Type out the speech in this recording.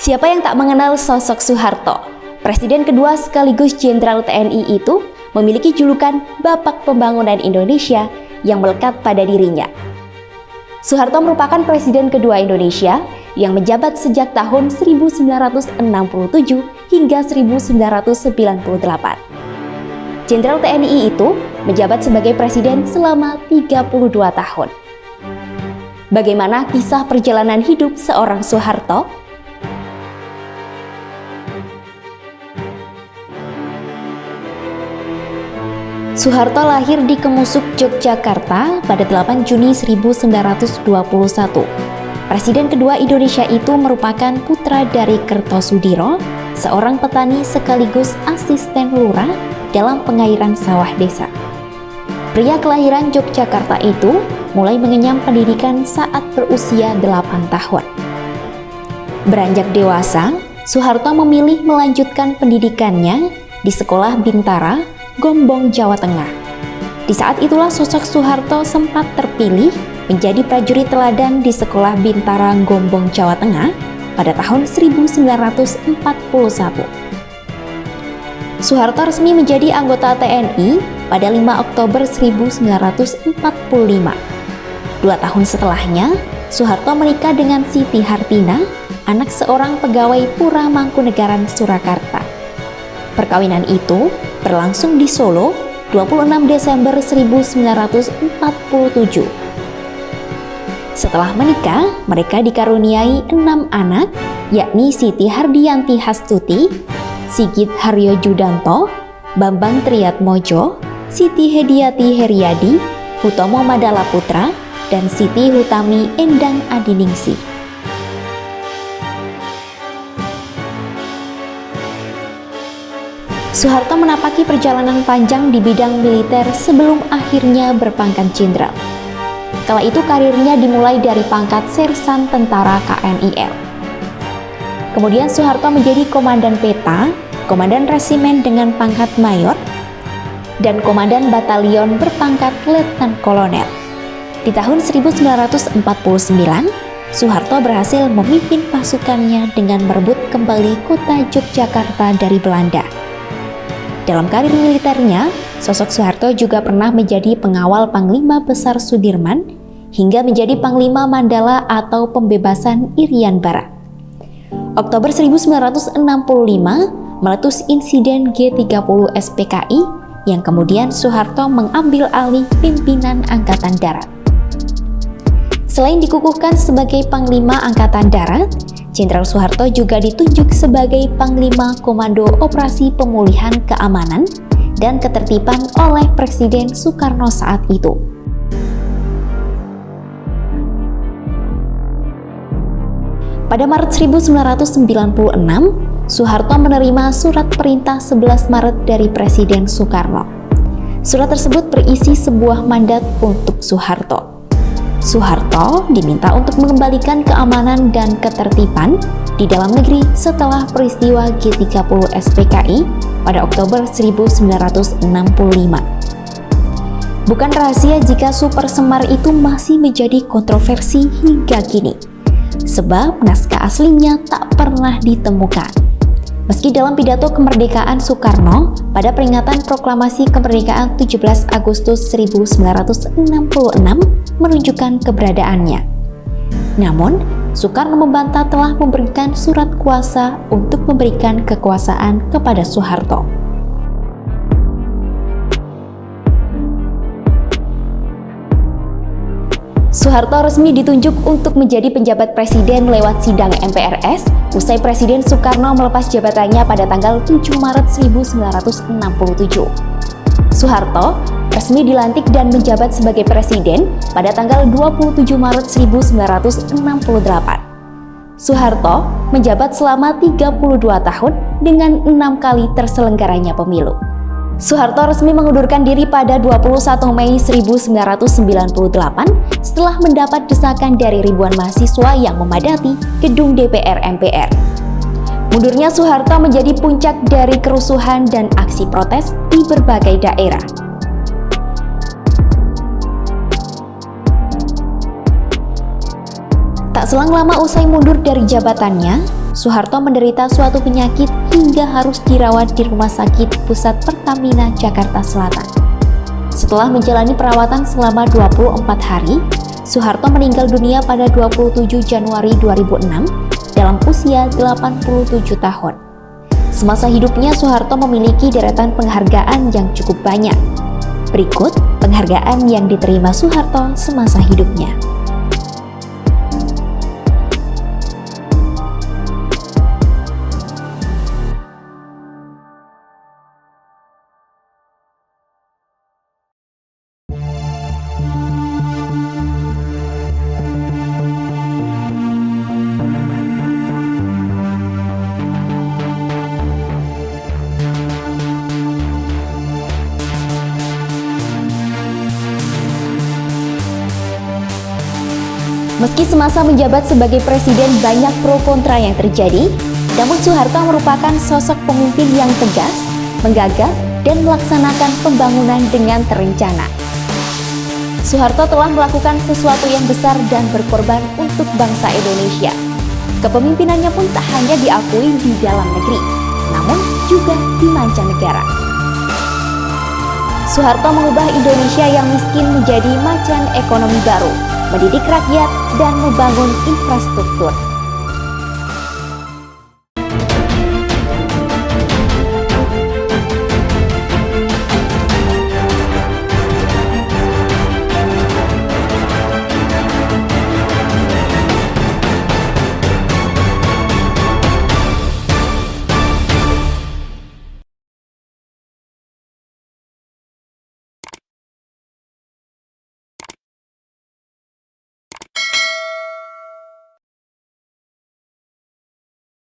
Siapa yang tak mengenal sosok Soeharto? Presiden kedua sekaligus Jenderal TNI itu memiliki julukan Bapak Pembangunan Indonesia yang melekat pada dirinya. Soeharto merupakan Presiden kedua Indonesia yang menjabat sejak tahun 1967 hingga 1998. Jenderal TNI itu menjabat sebagai Presiden selama 32 tahun. Bagaimana kisah perjalanan hidup seorang Soeharto? Soeharto lahir di Kemusuk, Yogyakarta pada 8 Juni 1921. Presiden kedua Indonesia itu merupakan putra dari Kertosudiro, seorang petani sekaligus asisten lurah dalam pengairan sawah desa. Pria kelahiran Yogyakarta itu mulai mengenyam pendidikan saat berusia 8 tahun. Beranjak dewasa, Soeharto memilih melanjutkan pendidikannya di Sekolah Bintara, Gombong, Jawa Tengah. Di saat itulah sosok Soeharto sempat terpilih menjadi prajurit teladan di Sekolah Bintara, Gombong, Jawa Tengah pada tahun 1941. Soeharto resmi menjadi anggota TNI pada 5 Oktober 1945. 2 tahun setelahnya, Soeharto menikah dengan Siti Hartina, anak seorang pegawai Pura Mangkunegaran, Surakarta. Perkawinan itu berlangsung di Solo 26 Desember 1947. Setelah menikah, mereka dikaruniai 6 anak, yakni Siti Hardianti Hastuti, Sigit Haryo Judanto, Bambang Triatmojo, Siti Hediati Heriadi, Hutomo Madala Putra, dan Siti Hutami Endang Adiningsih. Soeharto menapaki perjalanan panjang di bidang militer sebelum akhirnya berpangkat jenderal. Kala itu karirnya dimulai dari pangkat sersan tentara KNIL. Kemudian Soeharto menjadi komandan peta, komandan resimen dengan pangkat mayor, dan komandan batalion berpangkat letnan kolonel. Di tahun 1949, Soeharto berhasil memimpin pasukannya dengan merebut kembali kota Yogyakarta dari Belanda. Dalam karir militernya, sosok Soeharto juga pernah menjadi pengawal Panglima Besar Sudirman hingga menjadi Panglima Mandala atau pembebasan Irian Barat. Oktober 1965 meletus insiden G30 SPKI yang kemudian Soeharto mengambil alih pimpinan Angkatan Darat. Selain dikukuhkan sebagai Panglima Angkatan Darat, Jenderal Soeharto juga ditunjuk sebagai Panglima Komando Operasi Pemulihan Keamanan dan Ketertiban oleh Presiden Soekarno saat itu. Pada Maret 1996, Soeharto menerima surat perintah 11 Maret dari Presiden Soekarno. Surat tersebut berisi sebuah mandat untuk Soeharto. Soeharto diminta untuk mengembalikan keamanan dan ketertiban di dalam negeri setelah peristiwa G30 SPKI pada Oktober 1965. Bukan rahasia jika Super Semar itu masih menjadi kontroversi hingga kini, sebab naskah aslinya tak pernah ditemukan. Meski dalam pidato kemerdekaan Soekarno pada peringatan proklamasi kemerdekaan 17 Agustus 1966 menunjukkan keberadaannya. Namun, Soekarno membantah telah memberikan surat kuasa untuk memberikan kekuasaan kepada Soeharto. Soeharto resmi ditunjuk untuk menjadi penjabat presiden lewat sidang MPRS usai Presiden Soekarno melepas jabatannya pada tanggal 7 Maret 1967. Soeharto resmi dilantik dan menjabat sebagai presiden pada tanggal 27 Maret 1968. Soeharto menjabat selama 32 tahun dengan 6 kali terselenggaranya pemilu. Soeharto resmi mengundurkan diri pada 21 Mei 1998 setelah mendapat desakan dari ribuan mahasiswa yang memadati gedung DPR MPR. Mundurnya Soeharto menjadi puncak dari kerusuhan dan aksi protes di berbagai daerah. Tak selang lama usai mundur dari jabatannya, Soeharto menderita suatu penyakit hingga harus dirawat di Rumah Sakit Pusat Pertamina Jakarta Selatan. Setelah menjalani perawatan selama 24 hari, Soeharto meninggal dunia pada 27 Januari 2006 dalam usia 87 tahun. Semasa hidupnya, Soeharto memiliki deretan penghargaan yang cukup banyak. Berikut penghargaan yang diterima Soeharto semasa hidupnya. Meski semasa menjabat sebagai presiden banyak pro kontra yang terjadi, namun Soeharto merupakan sosok pemimpin yang tegas, menggagas, dan melaksanakan pembangunan dengan terencana. Soeharto telah melakukan sesuatu yang besar dan berkorban untuk bangsa Indonesia. Kepemimpinannya pun tak hanya diakui di dalam negeri, namun juga di mancanegara. Soeharto mengubah Indonesia yang miskin menjadi macan ekonomi baru, mendidik rakyat, dan membangun infrastruktur.